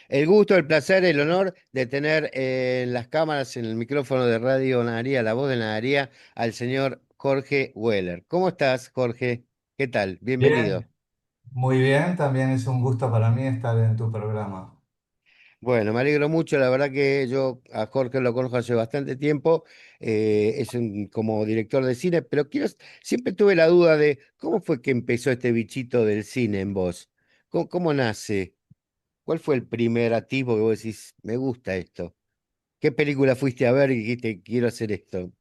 El gusto, el placer, el honor de tener en las cámaras, en el micrófono de Radio Nadaría, la voz de Nadaría, al señor Jorge Weller. ¿Cómo estás, Jorge? ¿Qué tal? Bienvenido. Bien, muy bien, también es un gusto para mí estar en tu programa. Bueno, me alegro mucho. La verdad que yo a Jorge lo conozco hace bastante tiempo. Como director de cine, pero siempre tuve la duda de cómo fue que empezó este bichito del cine en vos. ¿Cómo nace? ¿Cuál fue el primer atisbo que vos decís, me gusta esto? ¿Qué película fuiste a ver y dijiste, quiero hacer esto?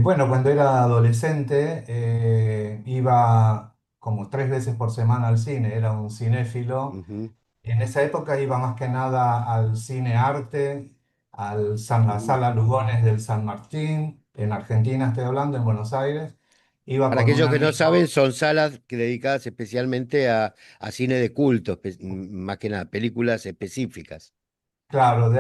Bueno, cuando era adolescente iba como 3 veces por semana al cine, era un cinéfilo. Ujú, En esa época iba más que nada al cine arte, la ujú. sala Lugones del San Martín, en Argentina estoy hablando, en Buenos Aires. Iba Para con un aquellos que no saben, amigo. son salas dedicadas especialmente a cine de culto, más que nada, películas específicas. Claro,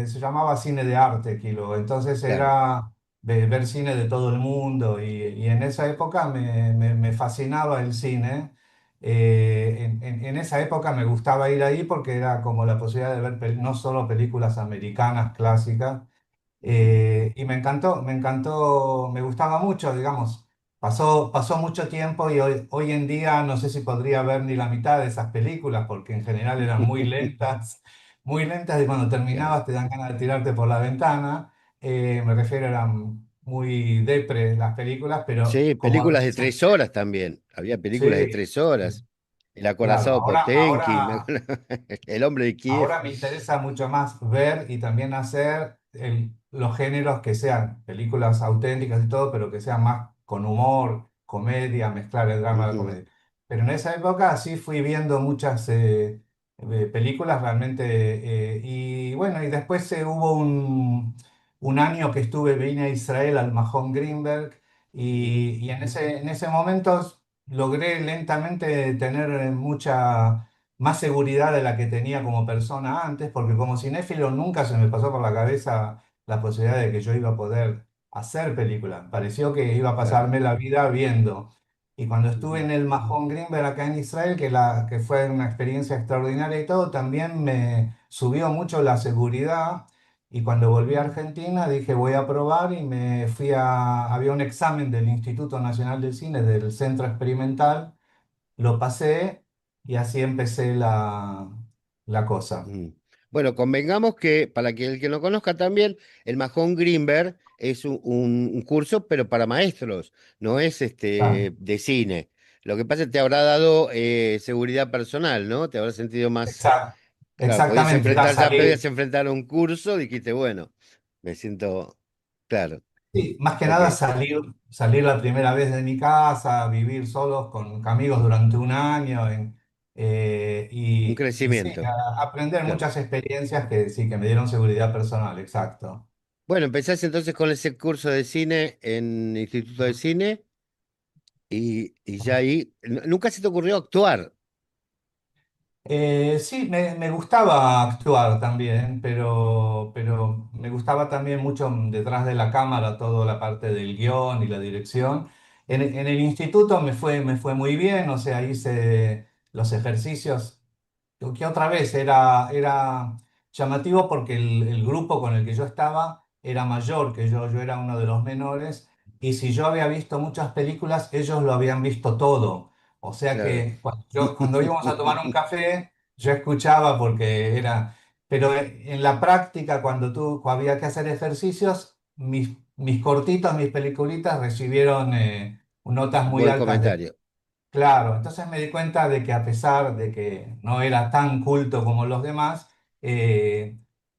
se llamaba cine de arte, Kilo. Entonces Claro. era ver cine de todo el mundo y en esa época me fascinaba el cine. En esa época me gustaba ir ahí porque era como la posibilidad de ver no solo películas americanas clásicas, Ujú. y me encantó, me gustaba mucho, digamos. Pasó mucho tiempo y hoy en día no sé si podría ver ni la mitad de esas películas porque en general eran muy lentas y cuando Claro. terminabas te dan ganas de tirarte por la ventana. Me refiero, eran muy depre las películas, pero Sí, como a películas de veces, 3 horas también. Había películas de sí, 3 horas. El claro, acorazado Potemkin, El hombre de Kiev. ahora me interesa mucho más ver y también hacer los géneros que sean películas auténticas y todo, pero que sean más con humor, comedia, mezclar el drama y la Ujú, comedia. Pero en esa época sí fui viendo muchas películas realmente. Y bueno, y después hubo un año que vine a Israel al Mahón Greenberg ujú, y en ese momento logré lentamente tener mucha más seguridad de la que tenía como persona antes, porque como cinéfilo nunca se me pasó por la cabeza la posibilidad de que yo iba a poder hacer películas. Pareció que iba a claro. pasarme la vida viendo. Y cuando estuve Ujú, en el Mahón Greenberg acá en Israel, que fue una experiencia extraordinaria y todo, también me subió mucho la seguridad. Y cuando volví a Argentina dije voy a probar y había un examen del Instituto Nacional del Cine, del Centro Experimental, lo pasé y así empecé la cosa. ujú. Bueno, convengamos que, para que el que no conozca también, el Mahón Greenberg es un curso, pero para maestros, no es Ah, de cine. Lo que pasa es que te habrá dado seguridad personal, ¿no? Te habrás sentido más. exa- Claro, exactamente, era ya salir, podías enfrentar a un curso, dijiste, bueno, me siento, claro, sí, más que ok, nada salir la primera vez de mi casa, vivir solos con amigos durante un año un y sí, crecimiento, aprender claro. muchas experiencias que sí, que me dieron seguridad personal, exacto. Bueno, empezás entonces con ese curso de cine en Instituto de Cine y ya ahí, nunca se te ocurrió actuar, Sí, me gustaba actuar también, pero me gustaba también mucho detrás de la cámara toda la parte del guión y la dirección. En el instituto me fue muy bien, o sea, hice los ejercicios que otra vez era llamativo porque el grupo con el que yo estaba era mayor que yo era uno de los menores, y si yo había visto muchas películas, ellos lo habían visto todo. O sea claro. que cuando íbamos a tomar un café, yo escuchaba porque era. Pero en la práctica, cuando había que hacer ejercicios, mis cortitos, mis peliculitas recibieron notas muy Buen altas. comentario. Claro, entonces me di cuenta de que a pesar de que no era tan culto como los demás,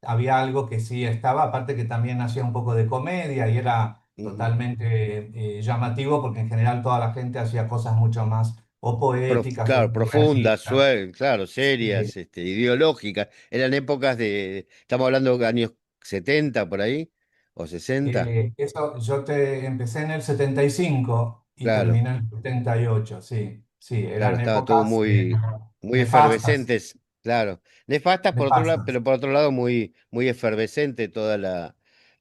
había algo que sí estaba, aparte que también hacía un poco de comedia y era Ujú. totalmente llamativo porque en general toda la gente hacía cosas mucho más o poéticas o Claro, profundas, realistas. claro, Sí. serias, ideológicas. Eran épocas estamos hablando de años 70 por ahí, o 60, Eso, yo empecé en el 75 y claro. terminé en el 78, sí, sí, Claro, eran estaba todo épocas muy nefastas, efervescentes, claro. Nefastas por otro lado, nefastas. pero por otro lado muy efervescente toda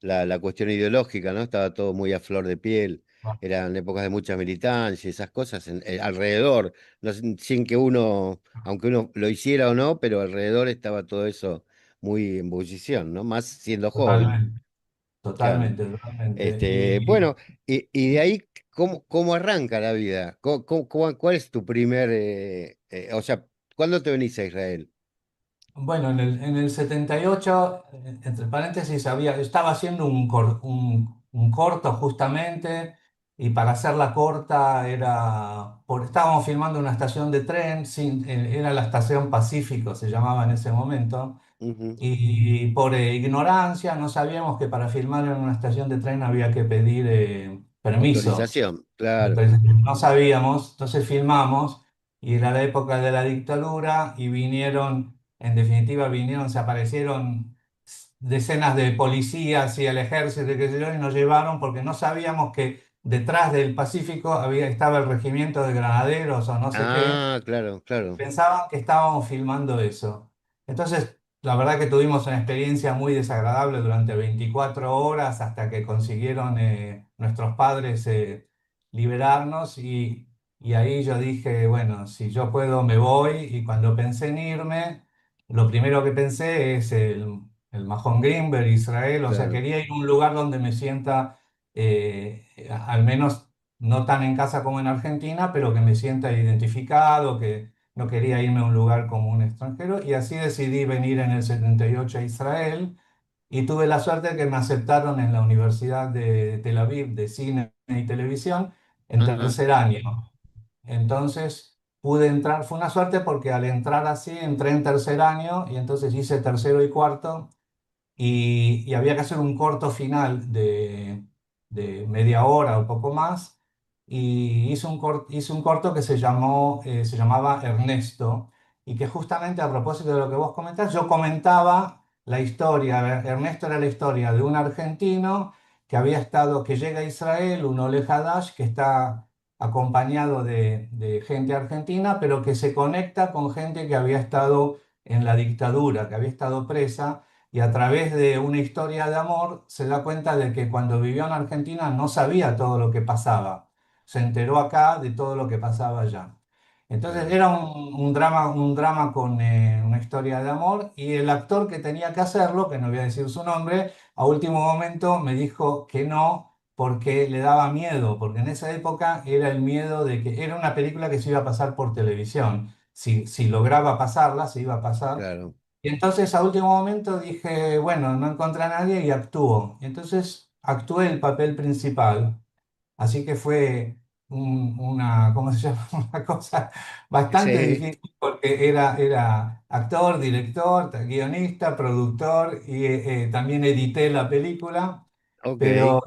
la cuestión ideológica, ¿no? Estaba todo muy a flor de piel. eran épocas de mucha militancia, esas cosas alrededor, sin que uno, aunque uno lo hiciera o no, pero alrededor estaba todo eso muy en ebullición, ¿no? Más siendo joven, Totalmente, claro. totalmente, totalmente. Bueno, y de ahí, ¿cómo arranca la vida? ¿Cuál es tu primer, o sea, cuándo te venís a Israel? Bueno, en el 78, entre paréntesis, estaba haciendo un corto justamente, y para hacerla corta estábamos filmando una estación de tren, era la estación Pacífico, se llamaba en ese momento, Ujú. y por ignorancia no sabíamos que para filmar en una estación de tren había que pedir permiso. Autorización, claro. Entonces, no sabíamos, entonces filmamos y era la época de la dictadura y vinieron, en definitiva vinieron, se aparecieron decenas de policías y el ejército y qué sé yo, y nos llevaron porque no sabíamos que detrás del Pacífico estaba el regimiento de granaderos o no sé qué. Ah, claro, claro, Pensaban que estábamos filmando eso. Entonces, la verdad que tuvimos una experiencia muy desagradable durante 24 horas hasta que consiguieron nuestros padres liberarnos, y ahí yo dije, bueno, si yo puedo me voy, y cuando pensé en irme, lo primero que pensé es el Mahón Greenberg, Israel, o sea, claro, quería ir a un lugar donde me sienta al menos no tan en casa como en Argentina, pero que me sienta identificado, que no quería irme a un lugar como un extranjero, y así decidí venir en el 78 a Israel, y tuve la suerte de que me aceptaron en la Universidad de Tel Aviv de Cine y Televisión en ajá, tercer año. Entonces pude entrar, fue una suerte porque al entrar así entré en tercer año y entonces hice tercero y cuarto, y había que hacer un corto final de media hora o poco más, y hice un corto que se llamaba Ernesto, y que justamente a propósito de lo que vos comentás, yo comentaba la historia. Ernesto era la historia de un argentino que llega a Israel, un Ole Hadash, que está acompañado de gente argentina, pero que se conecta con gente que había estado en la dictadura, que había estado presa, y a través de una historia de amor se da cuenta de que cuando vivió en Argentina no sabía todo lo que pasaba. Se enteró acá de todo lo que pasaba allá. Entonces claro, era un drama con una historia de amor, y el actor que tenía que hacerlo, que no voy a decir su nombre, a último momento me dijo que no porque le daba miedo, porque en esa época era el miedo de que era una película que se iba a pasar por televisión. Si lograba pasarla, se iba a pasar. claro. Y entonces a último momento dije, bueno, no encontré a nadie y actúo. Y entonces actué el papel principal. Así que fue ¿cómo se llama? Una cosa bastante Sí, difícil porque era actor, director, guionista, productor, y también edité la película. ok, Pero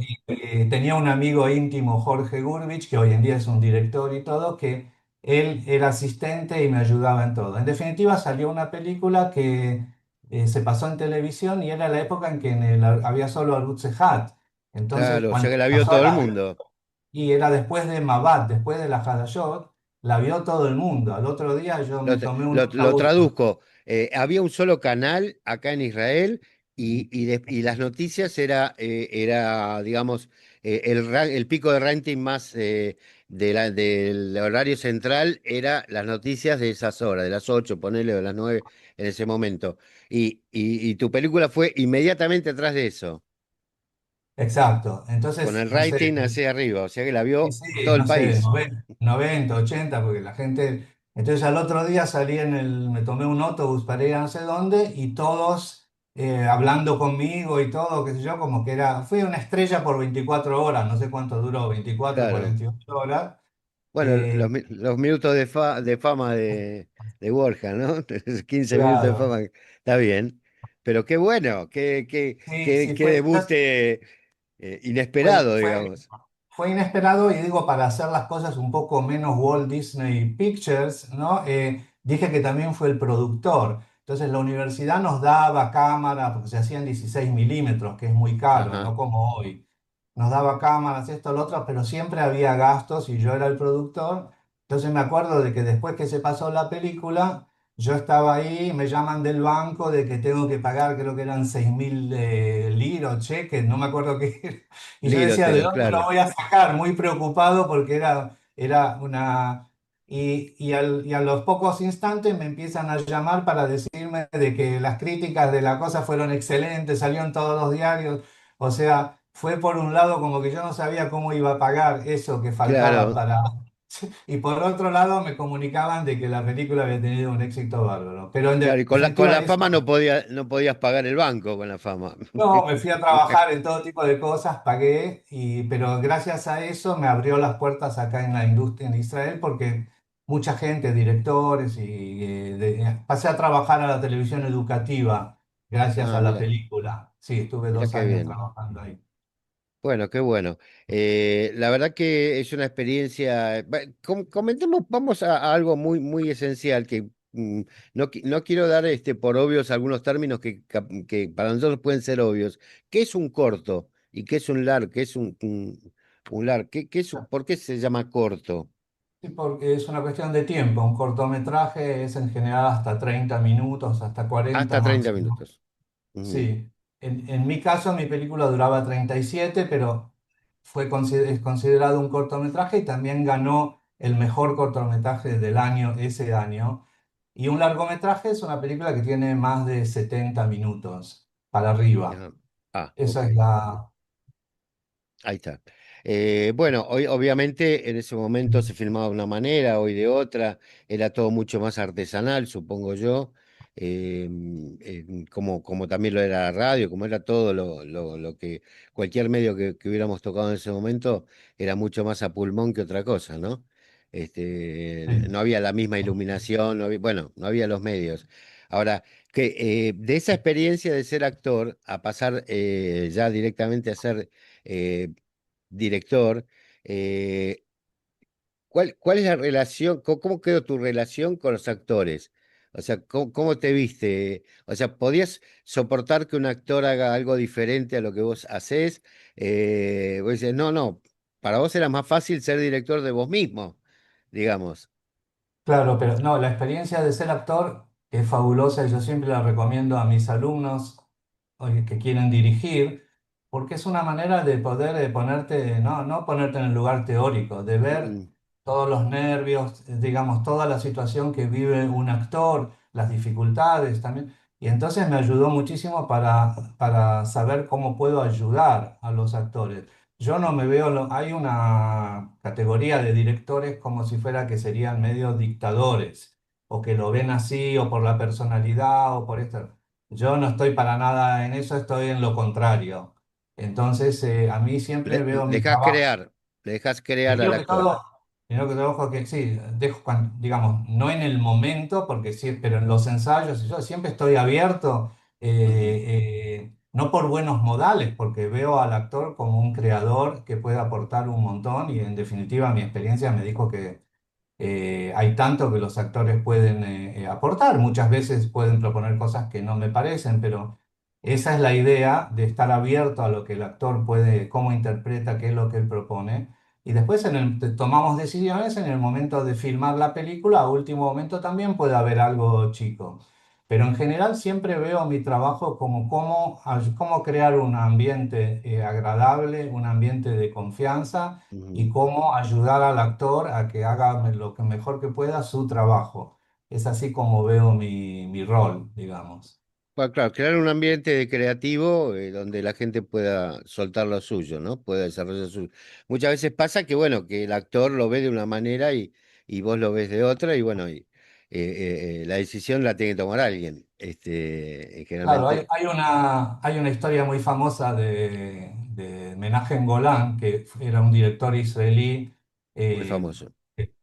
tenía un amigo íntimo, Jorge Gurvich, que hoy en día es un director y todo, que él era asistente y me ayudaba en todo. En definitiva, salió una película que se pasó en televisión, y era la época en que había solo Arutz Hat. Entonces, claro, o sea cuando que la vio pasó todo el mundo. y era después de Mabat, después de la Hadashot, la vio todo el mundo. Al otro día yo me tomé un Lo autobús. traduzco. Había un solo canal acá en Israel y las noticias era digamos, el pico de rating más del horario central era las noticias de esas horas, de las 8 ponele, o de las 9 en ese momento. Y tu película fue inmediatamente atrás de eso, Exacto. con Entonces, el no sé. rating hacia arriba, o sea que la Sí, vio sí, todo el no sé, país. 90, 80, porque la gente... Entonces al otro día me tomé un autobús para ir a no sé dónde, y todos hablando conmigo y todo, qué sé yo, como que fui una estrella por 24 horas, no sé cuánto duró, 24, Claro. 48 horas. Bueno, Eh, los minutos de fama de Borja, ¿no? 15 minutos de claro, fama, está bien. Pero qué bueno, sí, sí, qué debut fue, inesperado, fue, digamos. fue inesperado, y digo, para hacer las cosas un poco menos Walt Disney Pictures, ¿no? Dije que también fue el productor. Entonces la universidad nos daba cámara, porque se hacían 16 milímetros, que es muy caro, Ajá, no como hoy. Nos daba cámaras, esto, lo otro, pero siempre había gastos y yo era el productor. Entonces me acuerdo de que después que se pasó la película, yo estaba ahí, me llaman del banco de que tengo que pagar, creo que eran 6.000 liras, cheques, no me acuerdo qué era. Y yo decía, ¿de Lírote, dónde lo claro, voy a sacar? Muy preocupado porque era una... y a los pocos instantes me empiezan a llamar para decirme de que las críticas de la cosa fueron excelentes, salió en todos los diarios. O sea, fue por un lado como que yo no sabía cómo iba a pagar eso que faltaba claro, para... Y por otro lado me comunicaban de que la película había tenido un éxito bárbaro. Pero en claro, y con definitiva la eso, fama no podías pagar el banco con la fama. no, me fui a trabajar en todo tipo de cosas, pagué, pero gracias a eso me abrió las puertas acá en la industria en Israel porque mucha gente, directores, pasé a trabajar a la televisión educativa gracias Ah, a la mira, película. Sí, estuve mira dos qué años bien. trabajando ahí. Bueno, qué bueno. La verdad que es una experiencia. Comentemos, vamos a algo muy esencial que no quiero dar por obvios algunos términos que para nosotros pueden ser obvios. ¿Qué es un corto? ¿Y qué es un largo? ¿Qué es un largo? ¿Por qué se llama corto? Sí, porque es una cuestión de tiempo. Un cortometraje es en general hasta 30 minutos, hasta 40 Hasta 30 máximo. minutos. Ujú. Sí, en mi caso mi película duraba 37, pero es considerado un cortometraje y también ganó el mejor cortometraje del año ese año. Y un largometraje es una película que tiene más de 70 minutos para arriba. Ajá. Ah, Esa ok. es la... Ahí está. Bueno, hoy obviamente en ese momento se filmaba de una manera, hoy de otra, era todo mucho más artesanal, supongo yo, como también lo era la radio, como era todo lo que cualquier medio que hubiéramos tocado en ese momento, era mucho más a pulmón que otra cosa, ¿no? Sí. No había la misma iluminación, bueno, no había los medios. Ahora, de esa experiencia de ser actor a pasar ya directamente a ser eh, director, eh, ¿cuál es la relación, cómo quedó tu relación con los actores? O sea, ¿cómo te viste? O sea, ¿podías soportar que un actor haga algo diferente a lo que vos hacés? Vos dices, no, para vos era más fácil ser director de vos mismo, digamos. Claro, pero no, la experiencia de ser actor es fabulosa y yo siempre la recomiendo a mis alumnos oye, que quieren dirigir, porque es una manera de poder ponerte, no ponerte en el lugar teórico, de ver Mm, todos los nervios, digamos, toda la situación que vive un actor, las dificultades también. Y entonces me ayudó muchísimo para saber cómo puedo ayudar a los actores. Yo no me veo, hay una categoría de directores como si fuera que serían medio dictadores, o que lo ven así, o por la personalidad, o por esto. Yo no estoy para nada en eso, estoy en lo contrario. Entonces, a mí siempre veo mi trabajo. le dejas crear al Primero que actor. todo, primero que todo, porque sí, dejo, digamos, no en el momento, porque sí, pero en los ensayos, yo siempre estoy abierto, Ujú, no por buenos modales, porque veo al actor como un creador que puede aportar un montón y en definitiva mi experiencia me dijo que hay tanto que los actores pueden aportar. Muchas veces pueden proponer cosas que no me parecen, pero esa es la idea de estar abierto a lo que el actor puede, cómo interpreta, qué es lo que él propone. Y después tomamos decisiones en el momento de filmar la película. A último momento también puede haber algo chico. Pero en general siempre veo mi trabajo como cómo crear un ambiente agradable, un ambiente de confianza y ujú. cómo ayudar al actor a que haga lo que mejor que pueda su trabajo. Es así como veo mi rol, digamos. Bueno, claro, crear un ambiente creativo donde la gente pueda soltar lo suyo, ¿no? Pueda desarrollar su... Muchas veces pasa que, bueno, que el actor lo ve de una manera y vos lo ves de otra y, bueno, la decisión la tiene que tomar alguien. Claro, Generalmente, hay una historia muy famosa de Menachem Golan, que era un director israelí muy eh, famoso.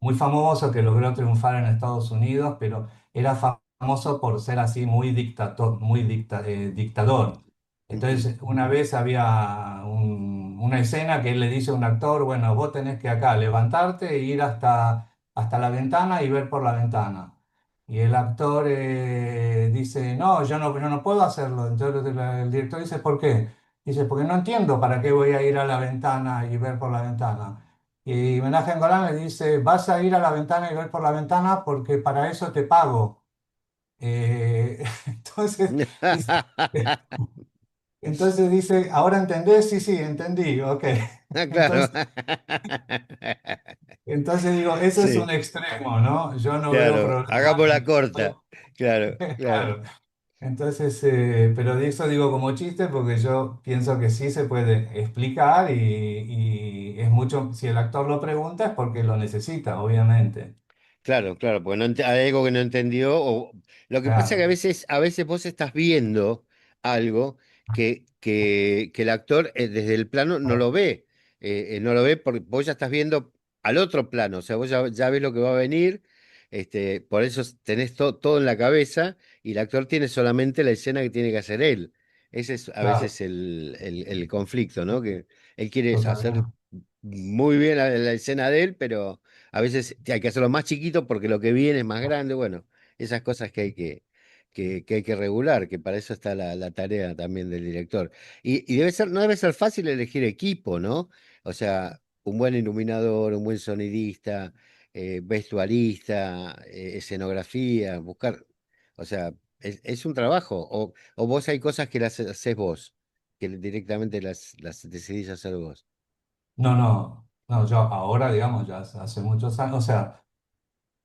muy famoso que logró triunfar en Estados Unidos, pero era famoso por ser así muy dictador. Ujú, Entonces, una vez había una escena que él le dice a un actor, bueno, vos tenés que acá levantarte e ir hasta la ventana y ver por la ventana. Y el actor dice, no, yo no puedo hacerlo. Entonces el director dice, ¿por qué? Dice, porque no entiendo para qué voy a ir a la ventana y ver por la ventana. Y Menachem Golan le dice, vas a ir a la ventana y ver por la ventana porque para eso te pago. Entonces dice, entonces dice, ¿ahora entendés? Sí, sí, entendí, ok. Ah, claro. Entonces, entonces digo, eso es un Sí, extremo, ¿no? Yo no veo claro. problema Hagámosla en corta. eso. Claro, claro. Claro. Entonces, pero de eso digo como chiste porque yo pienso que sí se puede explicar y es mucho, si el actor lo pregunta es porque lo necesita, obviamente. Claro, claro, porque hay algo que no entendió. O, lo que pasa es que Claro, a veces vos estás viendo algo que el actor desde el plano no lo ve. No lo ve porque vos ya estás viendo al otro plano. O sea, vos ya ves lo que va a venir. Por eso tenés todo en la cabeza y el actor tiene solamente la escena que tiene que hacer él. Ese es a claro, veces el conflicto, ¿no? Que él quiere hacer totalmente. muy bien la escena de él, pero a veces hay que hacerlo más chiquito porque lo que viene es más grande. Bueno, esas cosas que hay que hay que regular, que para eso está la tarea también del director. Y no debe ser fácil elegir equipo, ¿no? O sea, un buen iluminador, un buen sonidista, vestuarista, escenografía, buscar. O sea, es un trabajo. O vos hay cosas que las haces vos, que directamente las decidís hacer vos. No, no, no, yo ahora, digamos, ya hace muchos años, o sea,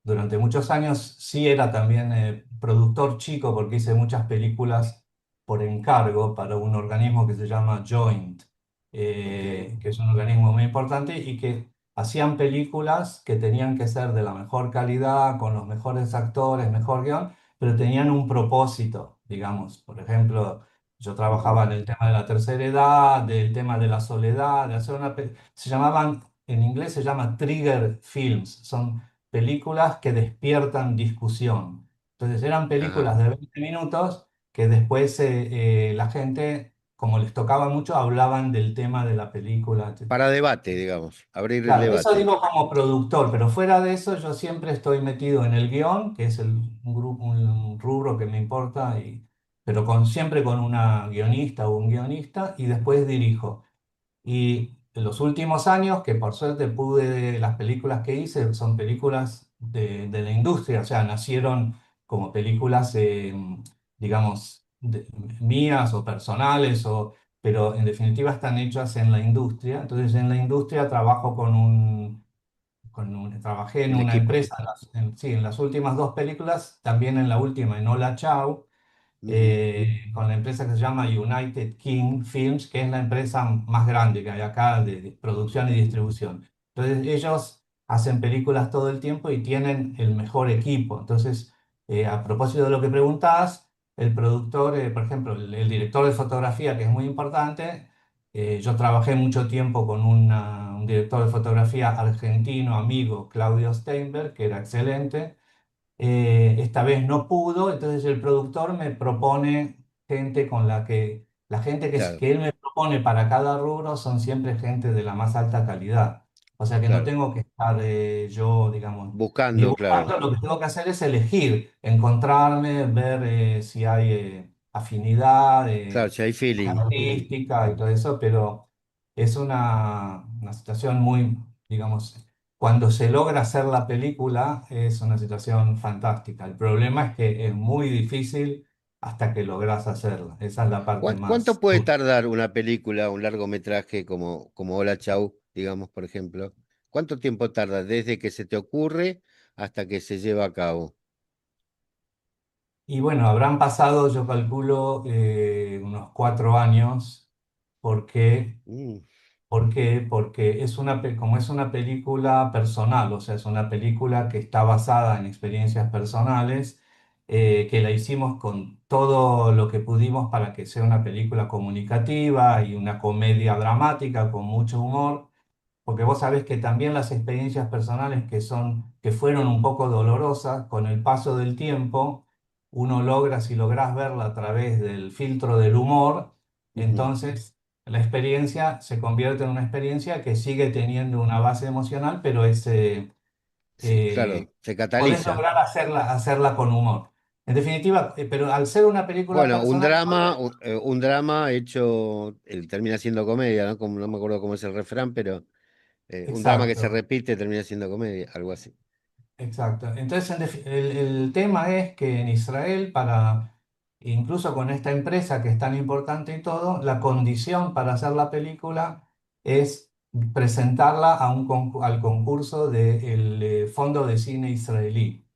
durante muchos años sí era también productor chico porque hice muchas películas por encargo para un organismo que se llama Joint, Ok. que es un organismo muy importante y que hacían películas que tenían que ser de la mejor calidad, con los mejores actores, mejor guión, pero tenían un propósito, digamos. Por ejemplo, yo Ujú. trabajaba en el tema de la tercera edad, del tema de la soledad, de hacer se llamaban, en inglés se llama trigger films, son películas que despiertan discusión. Entonces eran Ajá. películas de 20 minutos que después la gente, como les tocaba mucho, hablaban del tema de la película. Para debate, digamos, abrir el Claro, eso debate. digo como productor, pero fuera de eso yo siempre estoy metido en el guión, que es un grupo, un rubro que me importa, pero siempre con una guionista o un guionista, y después dirijo. Y en los últimos años, que por suerte pude, las películas que hice son películas de la industria, o sea, nacieron como películas, digamos, mías o personales, pero en definitiva están hechas en la industria. Entonces, en la industria trabajo trabajé en El una equipo. empresa, sí, en las últimas dos películas, también en la última, en Hola Chao Ujú. con la empresa que se llama United King Films, que es la empresa más grande que hay acá de producción y distribución. Entonces ellos hacen películas todo el tiempo y tienen el mejor equipo. Entonces, a propósito de lo que preguntabas, el productor, por ejemplo, el director de fotografía, que es muy importante, yo trabajé mucho tiempo con un director de fotografía argentino, amigo, Claudio Steinberg, que era excelente. Esta vez no pudo, entonces el productor me propone gente con la gente Claro, que él me propone para cada rubro son siempre gente de la más alta calidad. O sea que no claro. tengo que estar yo, digamos, ni Buscando, claro. buscando, lo que tengo que hacer es elegir, encontrarme, ver si hay afinidad Claro, si hay feeling. artística y todo eso, pero es una situación muy, digamos, cuando se logra hacer la película es una situación fantástica. El problema es que es muy difícil hasta que logras hacerla. Esa es la parte ¿Cuánto más puede dura. tardar una película, un largometraje como Hola Chau, digamos, por ejemplo? ¿Cuánto tiempo tarda desde que se te ocurre hasta que se lleva a cabo? Y bueno, habrán pasado, yo calculo, unos 4 años, porque Mm, ¿por qué? Porque como es una película personal, o sea, es una película que está basada en experiencias personales, que la hicimos con todo lo que pudimos para que sea una película comunicativa y una comedia dramática con mucho humor. Porque vos sabés que también las experiencias personales que fueron un poco dolorosas, con el paso del tiempo, uno logra, si lográs verla a través del filtro del humor, ujú. entonces la experiencia se convierte en una experiencia que sigue teniendo una base emocional, pero Claro, eh, se podés cataliza. lograr hacerla con humor. En definitiva, pero al ser una película Bueno, personal, un drama hecho, termina siendo comedia, ¿no? Como, no me acuerdo cómo es el refrán, pero un drama que se exacto. repite termina siendo comedia, algo así. exacto. Entonces, el tema es que en Israel, incluso con esta empresa que es tan importante y todo, la condición para hacer la película es presentarla al concurso del Fondo de Cine Israelí.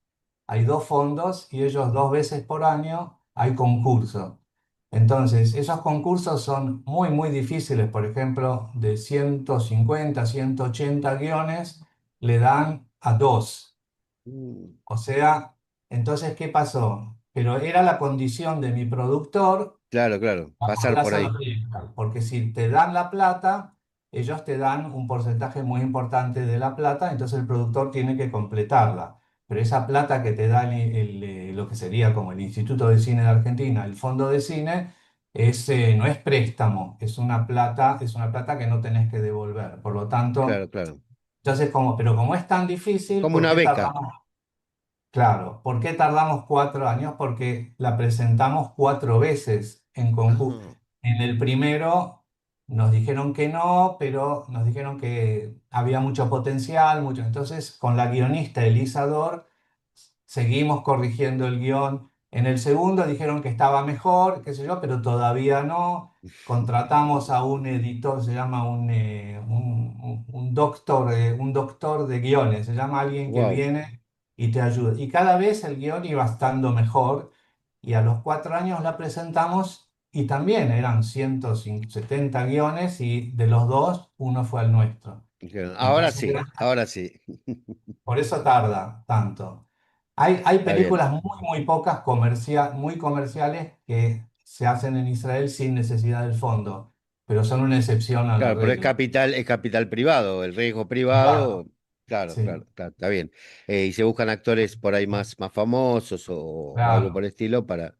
Hay dos fondos y ellos 2 veces por año hay concurso. Entonces, esos concursos son muy, muy difíciles. Por ejemplo, de 150, 180 guiones, le dan a dos. Mm, O sea, entonces, ¿qué pasó? Pero era la condición de mi productor claro, claro, para poder pasar por hacer la ahí. película. Porque si te dan la plata, ellos te dan un porcentaje muy importante de la plata, entonces el productor tiene que completarla. Pero esa plata que te da lo que sería como el Instituto de Cine de Argentina, el Fondo de Cine, no es préstamo, es una plata que no tenés que devolver. Por lo tanto, Claro, claro. entonces pero como es tan difícil, Como ¿por una qué beca. tardamos? Claro, ¿por qué tardamos 4 años? Porque la presentamos 4 veces en concurso. Ah, En el primero nos dijeron que no, pero nos dijeron que había mucho potencial, mucho. Entonces, con la guionista Elisa Dor, seguimos corrigiendo el guión. En el segundo dijeron que estaba mejor, qué sé yo, pero todavía no. Contratamos a un editor, se llama un doctor de guiones, se llama alguien que wow. viene y te ayuda. Y cada vez el guión iba estando mejor y a los 4 años la presentamos y también eran 170 guiones y de los dos, uno fue al nuestro. Dijeron, ahora Entonces, sí, ahora sí. por eso tarda tanto. Hay Está bien. películas muy, muy pocas muy comerciales que se hacen en Israel sin necesidad del fondo, pero son una excepción a la Claro, pero regla. es capital privado, el riesgo privado, Exacto. claro, Sí, claro, claro, está bien. Y se buscan actores por ahí más famosos o algo por claro, el estilo para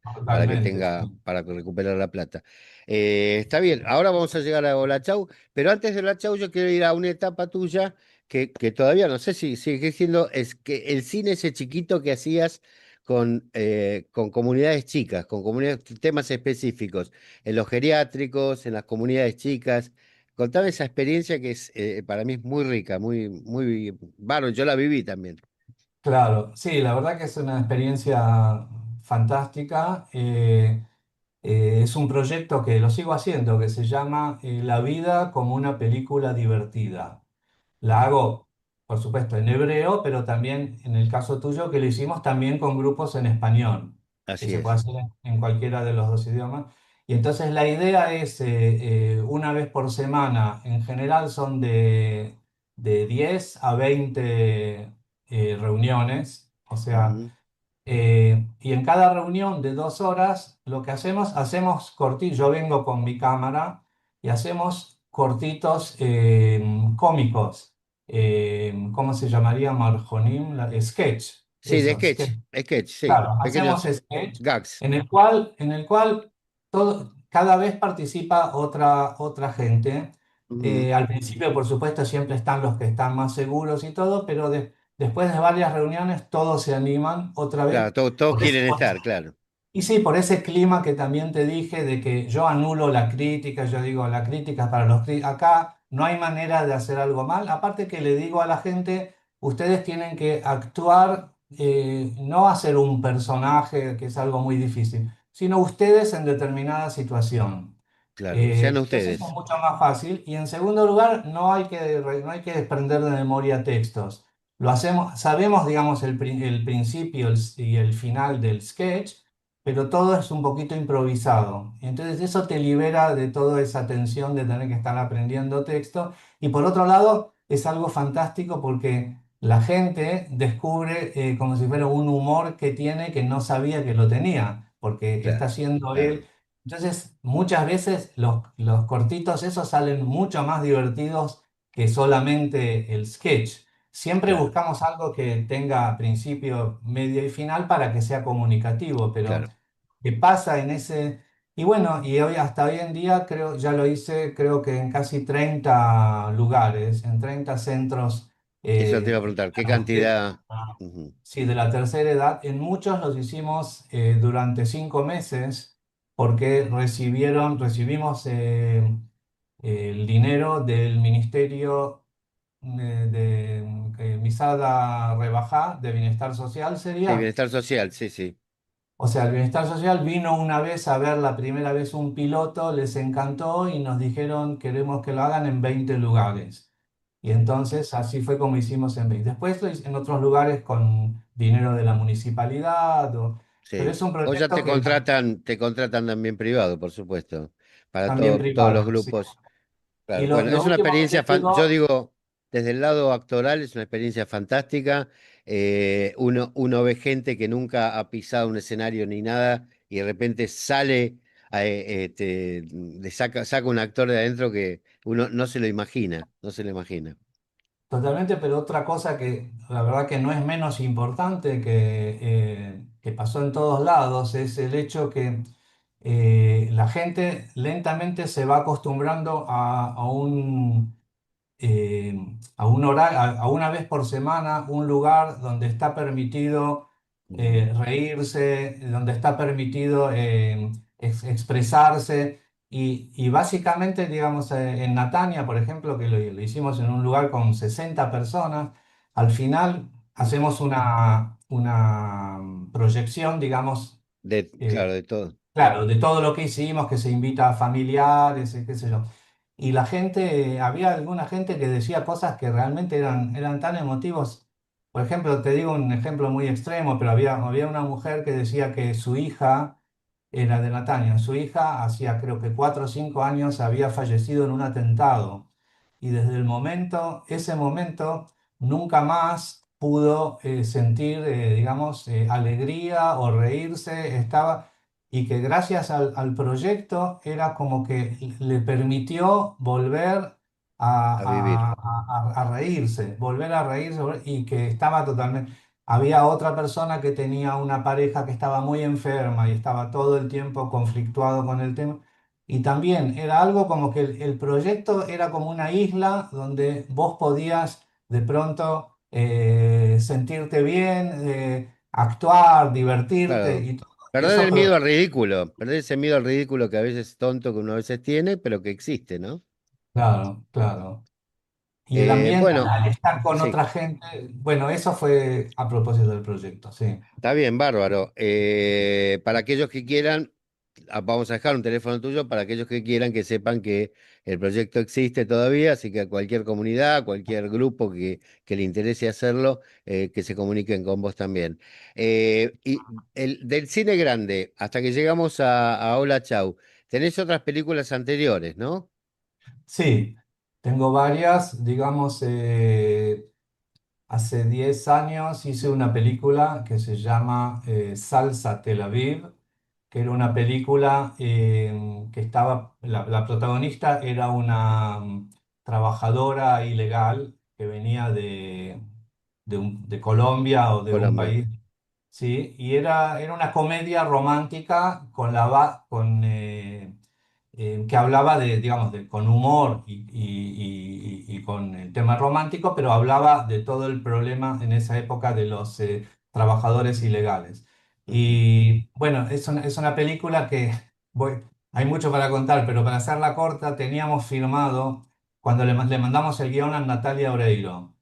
que totalmente. tenga, para recuperar la plata. Está bien, ahora vamos a llegar a Hola Chau, pero antes de Hola Chau yo quiero ir a una etapa tuya que todavía no sé si sigue siendo, es que el cine ese chiquito que hacías con comunidades chicas, con comunidades, temas específicos, en los geriátricos, en las comunidades chicas. Contame esa experiencia que es para mí es muy rica, muy, bueno, yo la viví también. Claro, sí, la verdad que es una experiencia fantástica. Es un proyecto que lo sigo haciendo, que se llama La vida como una película divertida. La hago, por supuesto, en hebreo, pero también en el caso tuyo, que lo hicimos también con grupos en español, que Así se puede es. hacer en cualquiera de los dos idiomas. Y entonces la idea es una vez por semana, en general son de 10 a 20 reuniones, o sea, Ujú. y en cada reunión de 2 horas, lo que hacemos cortitos, yo vengo con mi cámara y hacemos cortitos cómicos. ¿Cómo se llamaría? Marjonim, sketch. Sí, de Eso, sketch. sketch, sí, Claro, hacemos pequeños sketch gags. en el cual cada vez participa otra gente. Ujú. Al principio, por supuesto, siempre están los que están más seguros y todo, pero después de varias reuniones todos se animan otra vez. Claro, todos Por eso, quieren estar, claro, y sí, por ese clima que también te dije de que yo anulo la crítica, yo digo, la crítica es para los críticos. Acá no hay manera de hacer algo mal. Aparte que le digo a la gente, ustedes tienen que actuar, no hacer un personaje, que es algo muy difícil, sino ustedes en determinada situación. claro, sean Entonces es ustedes, mucho más fácil. Y en segundo lugar, no hay que desprender de memoria textos. Lo hacemos, sabemos, digamos, el principio y el final del sketch, pero todo es un poquito improvisado. Entonces eso te libera de toda esa tensión de tener que estar aprendiendo texto. Y por otro lado, es algo fantástico porque la gente descubre como si fuera un humor que tiene que no sabía que lo tenía, porque está claro, siendo él. claro, Entonces, muchas veces los cortitos esos salen mucho más divertidos que solamente el sketch. Siempre claro, buscamos algo que tenga principio, medio y final para que sea comunicativo, pero claro. ¿qué pasa en ese? Y bueno, y hoy hasta hoy en día creo, ya lo hice, creo que en casi 30 lugares, en 30 centros Eso te iba a eh, preguntar, ¿qué de, cantidad? Ujú. sí, de la tercera edad. En muchos los hicimos durante 5 meses porque recibimos el dinero del Ministerio Misada Rebajá de Bienestar Social Sí, sería. bienestar social, sí, sí. O sea, el Bienestar Social vino una vez a ver la primera vez un piloto, les encantó y nos dijeron queremos que lo hagan en 20 lugares. Y entonces así fue como hicimos en 20. Después lo hice en otros lugares con dinero de la municipalidad, pero Sí. es un O ya proyecto que te contratan también privado, por supuesto, para también todos los privado, sí. grupos. Y Claro, bueno, lo es una último que experiencia, te yo digo, digo, desde el lado actoral es una experiencia fantástica. Uno ve gente que nunca ha pisado un escenario ni nada y de repente sale, le saca un actor de adentro que uno no se lo imagina, no se lo imagina. totalmente, pero otra cosa que la verdad que no es menos importante que pasó en todos lados es el hecho que la gente lentamente se va acostumbrando a un horario, a una vez por semana, un lugar donde está permitido Ujú. reírse, donde está permitido expresarse. Y básicamente, digamos, en Natania, por ejemplo, que lo hicimos en un lugar con 60 personas, al final hacemos una proyección, digamos, Claro, eh, de todo. claro, de todo lo que hicimos, que se invita a familiares, qué sé yo. Y la gente, había alguna gente que decía cosas que realmente eran tan emotivos. Por ejemplo, te digo un ejemplo muy extremo, pero había una mujer que decía que su hija era de Natania. Su hija hacía creo que 4 o 5 años había fallecido en un atentado. Y desde ese momento, nunca más pudo sentir, digamos, alegría o reírse. Y que gracias al proyecto era como que le permitió volver A vivir. a reírse, volver a reírse y que estaba totalmente... Había otra persona que tenía una pareja que estaba muy enferma y estaba todo el tiempo conflictuado con el tema. Y también era algo como que el proyecto era como una isla donde vos podías de pronto sentirte bien, actuar, divertirte Claro. y todo. Y Perder esos el miedo pro- al ridículo, perder ese miedo al ridículo que a veces es tonto, que uno a veces tiene, pero que existe, ¿no? Claro, claro. Y el ambiente, Bueno, al estar con sí, otra gente, bueno, eso fue a propósito del proyecto, sí. está bien, bárbaro. Para aquellos que quieran, vamos a dejar un teléfono tuyo para aquellos que quieran que sepan que el proyecto existe todavía, así que a cualquier comunidad, cualquier grupo que le interese hacerlo, que se comuniquen con vos también. Y del cine grande, hasta que llegamos a Hola Chau, tenés otras películas anteriores, ¿no? Sí, tengo varias, digamos, hace 10 años hice una película que se llama Salsa Tel Aviv, que era una película que la protagonista era una trabajadora ilegal que venía de Colombia o de un Colombia. país. Sí, y era una comedia romántica que hablaba digamos, con humor y con el tema romántico, pero hablaba de todo el problema en esa época de los trabajadores ilegales. Ujú. Y bueno, es una película que hay mucho para contar, pero para hacerla corta, teníamos filmado cuando le mandamos el guión a Natalia Oreiro.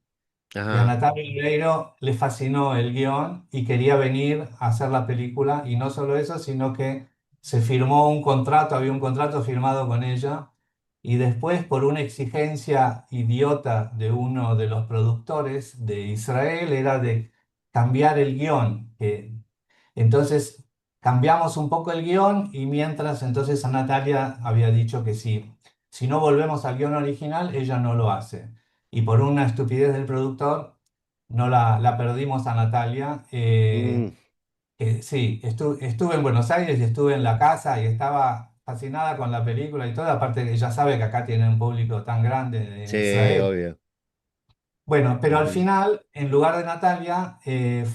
Y a Ajá. Natalia Oreiro le fascinó el guión y quería venir a hacer la película. Y no solo eso, sino que se firmó un contrato, había un contrato firmado con ella. Y después, por una exigencia idiota de uno de los productores de Israel, era de cambiar el guión. Entonces, cambiamos un poco el guión y mientras entonces a Natalia había dicho que si no volvemos al guión original, ella no lo hace. Y por una estupidez del productor, no la perdimos a Natalia. Mm, Sí, estuve en Buenos Aires y estuve en la casa y estaba fascinada con la película y todo. Aparte, ella sabe que acá tiene un público tan grande en sí, Israel. obvio. Bueno, pero al Ujú. final, en lugar de Natalia,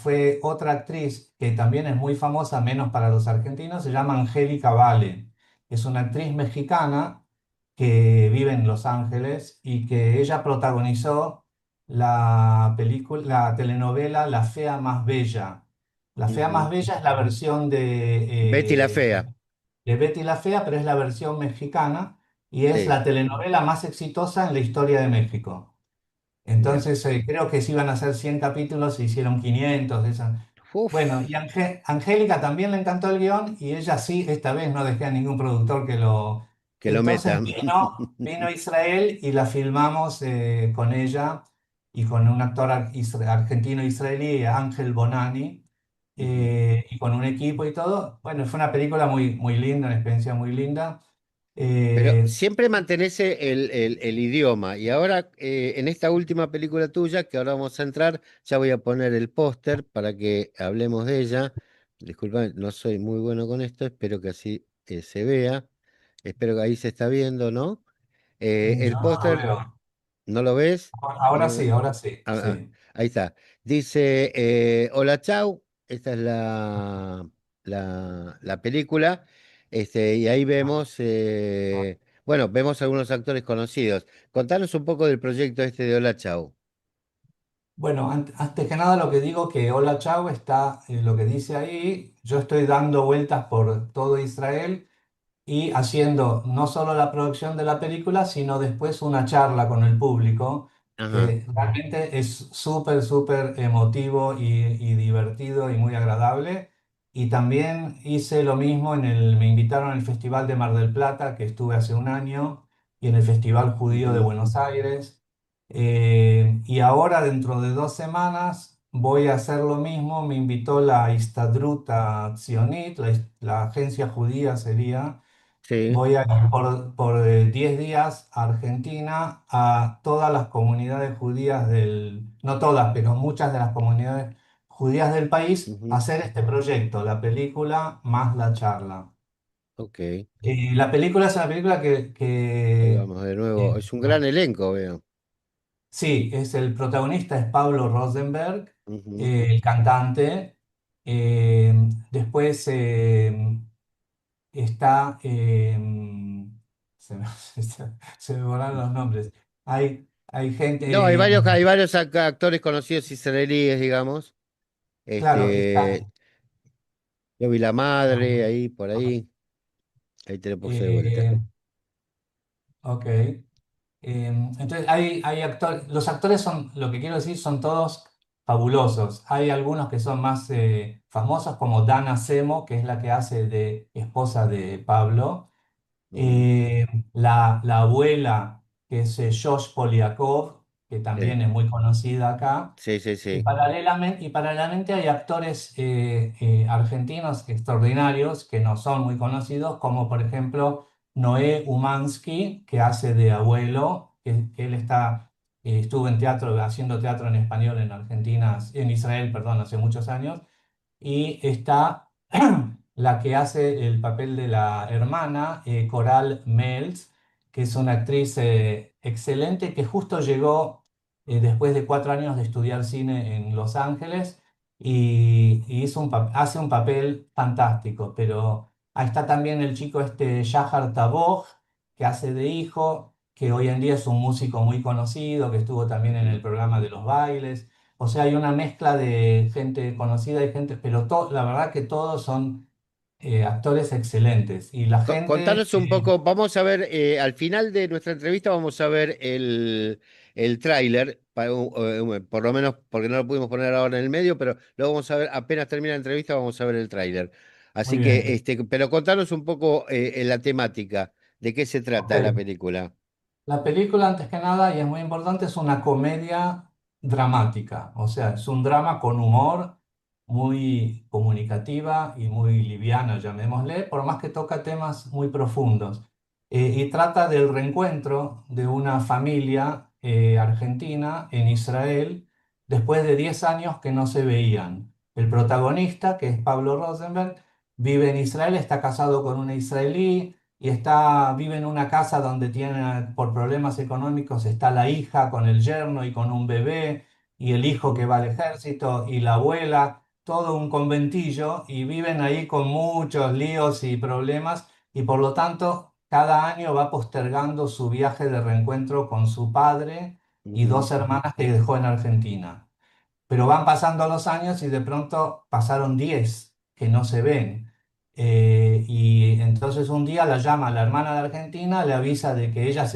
fue otra actriz que también es muy famosa, menos para los argentinos, se llama Angélica Vale. Es una actriz mexicana que vive en Los Ángeles y que ella protagonizó la telenovela La Fea Más Bella. La Fea Más Ujú. Bella es la versión Betty la Fea. de Betty la Fea, pero es la versión mexicana y es Sí. la telenovela más exitosa en la historia de México. Mira. Entonces, creo que se iban a hacer 100 capítulos, se hicieron 500 de esas. Bueno, y Uf, Angélica también le encantó el guión y ella sí, esta vez no dejé a ningún productor que lo... que lo Entonces metan. vino a Israel y la filmamos con ella y con un actor argentino-israelí, Ángel Bonani, Ujú. y con un equipo y todo. Bueno, fue una película muy, muy linda, una experiencia muy linda. Pero Eh, siempre mantenés el idioma. Y ahora, en esta última película tuya, que ahora vamos a entrar, ya voy a poner el póster para que hablemos de ella. Disculpa, no soy muy bueno con esto, espero que así se vea. Espero que ahí se está viendo, ¿no? yo El no lo póster, veo. ¿no lo ves? No, Ahora sí, ah, sí. ahí está. Dice, Hola, chau. Esta es la película. Y ahí vemos, bueno, vemos algunos actores conocidos. Contanos un poco del proyecto este de Hola, chau. Bueno, antes que nada lo que digo que Hola Chao está, lo que dice ahí, yo estoy dando vueltas por todo Israel y haciendo no solo la producción de la película, sino después una charla con el público, Ajá. que realmente es súper, súper emotivo y divertido y muy agradable. Y también hice lo mismo me invitaron al Festival de Mar del Plata, que estuve hace un año, y en el Festival Judío de Ujú. Buenos Aires. Y ahora, dentro de 2 semanas, voy a hacer lo mismo. Me invitó la Histadrut Tzionit, la agencia judía sería. Sí. Voy a ir por 10 días a Argentina, a todas las comunidades judías no todas, pero muchas de las comunidades judías del país, a Ujú. hacer este proyecto, la película más la charla. Ok. La película es una película Ahí vamos de nuevo. eh, Es un gran elenco, veo. sí, el protagonista es Pablo Rosenberg, Ujú. el cantante. Después está, se me, se me borraron los nombres. Hay No, gente, hay varios actores conocidos israelíes, digamos. claro, está, Este, yo vi La Madre ahí, por ahí. Ahí te lo puse de vuelta. eh, ok. Entonces hay actores, los actores son, lo que quiero decir, son todos fabulosos. Hay algunos que son más famosos, como Dana Semo, que es la que hace de esposa de Pablo. Ujú. La abuela, que es Josh Polyakov, que Sí, también es muy conocida acá. sí, sí, sí. Y paralelamente hay actores argentinos extraordinarios que no son muy conocidos, como por ejemplo Noé Umansky, que hace de abuelo, que él estuvo en teatro, haciendo teatro en español en Argentina, en Israel, perdón, hace muchos años y está la que hace el papel de la hermana, Coral Melz, que es una actriz excelente que justo llegó después de 4 años de estudiar cine en Los Ángeles y hace un papel fantástico. Pero ahí está también el chico este Shahar Taboj, que hace de hijo, que hoy en día es un músico muy conocido, que estuvo también en Ujú. el programa de los bailes. O sea, hay una mezcla de gente conocida y gente, pero la verdad que todos son actores excelentes. Y la gente, Contanos un poco, vamos a ver, al final de nuestra entrevista vamos a ver el tráiler, por lo menos porque no lo pudimos poner ahora en el medio, pero lo vamos a ver, apenas termina la entrevista vamos a ver el tráiler. muy Así que, bien. pero contanos un poco en la temática, de qué se trata la Ok. película. La película, antes que nada, y es muy importante, es una comedia dramática, o sea, es un drama con humor, muy comunicativa y muy liviana, llamémosle, por más que toca temas muy profundos. Y trata del reencuentro de una familia argentina en Israel después de 10 años que no se veían. El protagonista, que es Pablo Rosenberg, vive en Israel, está casado con una israelí y vive en una casa donde tiene, por problemas económicos, está la hija con el yerno y con un bebé, y el hijo que Ujú. va al ejército, y la abuela, todo un conventillo, y viven ahí con muchos líos y problemas, y por lo tanto, cada año va postergando su viaje de reencuentro con su padre y Ujú. 2 hermanas que dejó en Argentina. Pero van pasando los años y de pronto pasaron 10 que no se ven. Y entonces un día la llama la hermana de Argentina, le avisa de que ella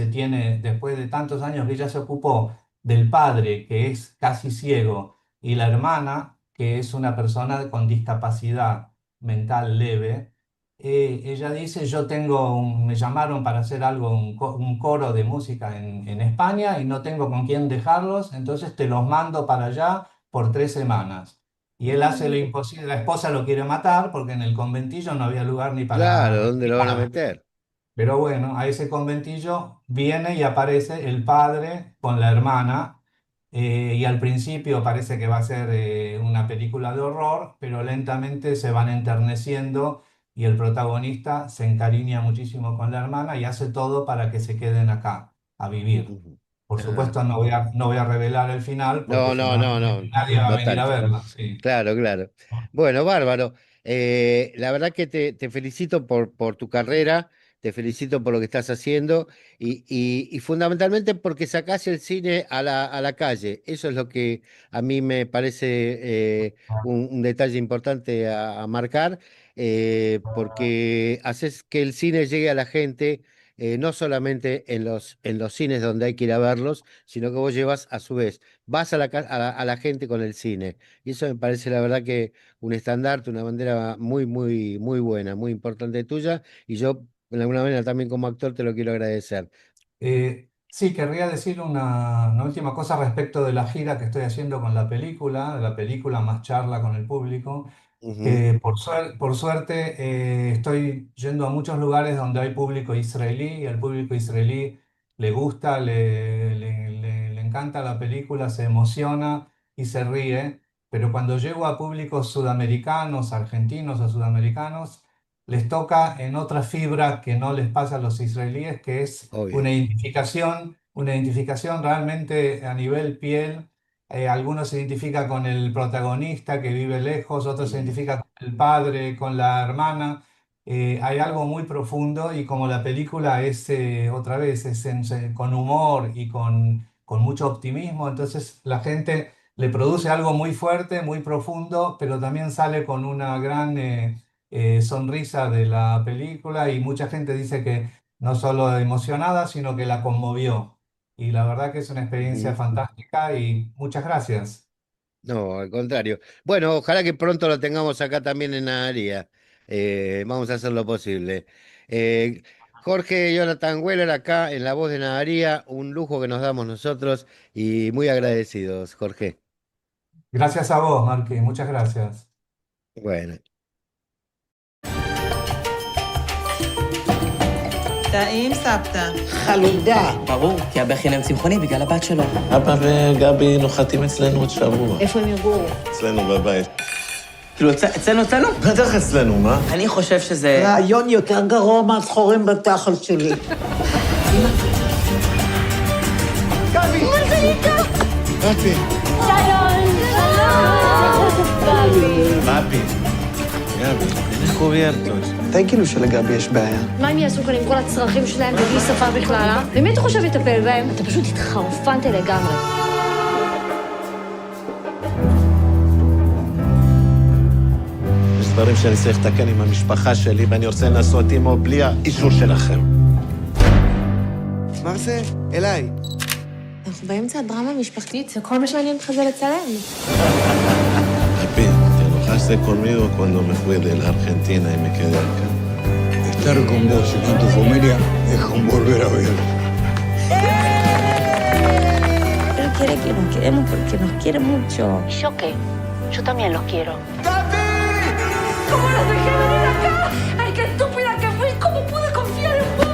después de tantos años que ella se ocupó del padre, que es casi ciego, y la hermana, que es una persona con discapacidad mental leve. Ella dice, me llamaron para hacer algo, un coro de música en España y no tengo con quién dejarlos, entonces te los mando para allá por 3 semanas. Y él hace lo imposible, la esposa lo quiere matar porque en el conventillo no había lugar ni para Claro, ¿dónde lo van a respirar. meter? Pero bueno, a ese conventillo viene y aparece el padre con la hermana, y al principio parece que va a ser una película de horror, pero lentamente se van enterneciendo y el protagonista se encariña muchísimo con la hermana y hace todo para que se queden acá a vivir. Ujú. Por Ah, supuesto no voy a revelar el final porque no, si no, no no, no, nadie va a no venir a tanto. verla. Sí. Claro, claro. Bueno, bárbaro. La verdad que te felicito por tu carrera, te felicito por lo que estás haciendo y fundamentalmente porque sacás el cine a la calle. Eso es lo que a mí me parece un detalle importante a marcar, porque haces que el cine llegue a la gente. No solamente en los cines donde hay que ir a verlos, sino que vos llevas a su vez, vas a a la gente con el cine. Y eso me parece la verdad que un estandarte, una bandera muy, muy, muy buena, muy importante tuya. Y yo, de alguna manera, también como actor te lo quiero agradecer. Sí, querría decir una última cosa respecto de la gira que estoy haciendo con la película más charla con el público, Ujú. que por suerte estoy yendo a muchos lugares donde hay público israelí y al público israelí le gusta, le encanta la película, se emociona y se ríe, pero cuando llego a públicos sudamericanos, argentinos o sudamericanos, les toca en otra fibra que no les pasa a los israelíes, que es Obvio. una identificación realmente a nivel piel. Algunos se identifica con el protagonista que vive lejos, otros se Mm, identifica con el padre, con la hermana. Hay algo muy profundo y como la película es otra vez con humor y con mucho optimismo, entonces la gente le produce algo muy fuerte, muy profundo, pero también sale con una gran sonrisa de la película y mucha gente dice que no solo emocionada, sino que la conmovió. Y la verdad que es una experiencia ujú. fantástica y muchas gracias. No, al contrario. Bueno, ojalá que pronto lo tengamos acá también en Naharía. Vamos a hacer lo posible. Eh, Jorge Jonathan Weller acá en La Voz de Naharía, un lujo que nos damos nosotros y muy agradecidos, Jorge. Gracias a vos, Marque, muchas gracias. Bueno. טעים סבתא. חלודה. ברור, כי אבא חינם צמחוני בגלל הבת שלו. אבא וגבי נוחתים אצלנו עוד שבוע. איפה הם יגורו? אצלנו בבית. כאילו, אצלנו? בטח אצלנו, מה? אני חושב שזה... רעיון יותר גרוע מהזכורים בתחל שלי. בבי. בבי. גבי, descubiertos. די כאילו שלגבי יש בעיה. מה הם יעשו כאן עם כל הצרכים שלהם ובלי שפה בכלל, אה? ומי אתה חושב יטפל בהם? אתה פשוט התחרפנת לגמרי. יש דברים שאני צריך לתקן עם המשפחה שלי, ואני רוצה לנסות עמו בלי האישור שלכם. מה זה? אליי. אנחנו באמצע הדרמה המשפחתית, וכל מה שמעניין אותך זה לצלם. Papi, te enojaste conmigo cuando me fui de la Argentina y me quedé acá. Estar con vos y con tu familia es como volver a ver. Él quiere que nos quedemos porque nos quiere mucho. ¿Y yo qué? Yo también los quiero. ¿Cómo los dejé venir acá? ¡Ay, qué estúpida que fui! ¿Cómo pude confiar en vos?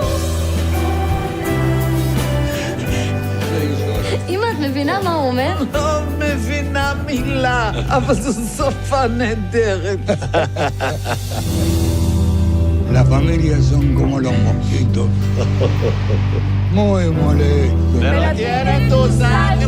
אמא, את מבינה מה הוא אומר? לא מבינה מילה, אבל זו שפה נהדרת. La familia son como los mosquitos. Muy molestos. Pero quieren tus años.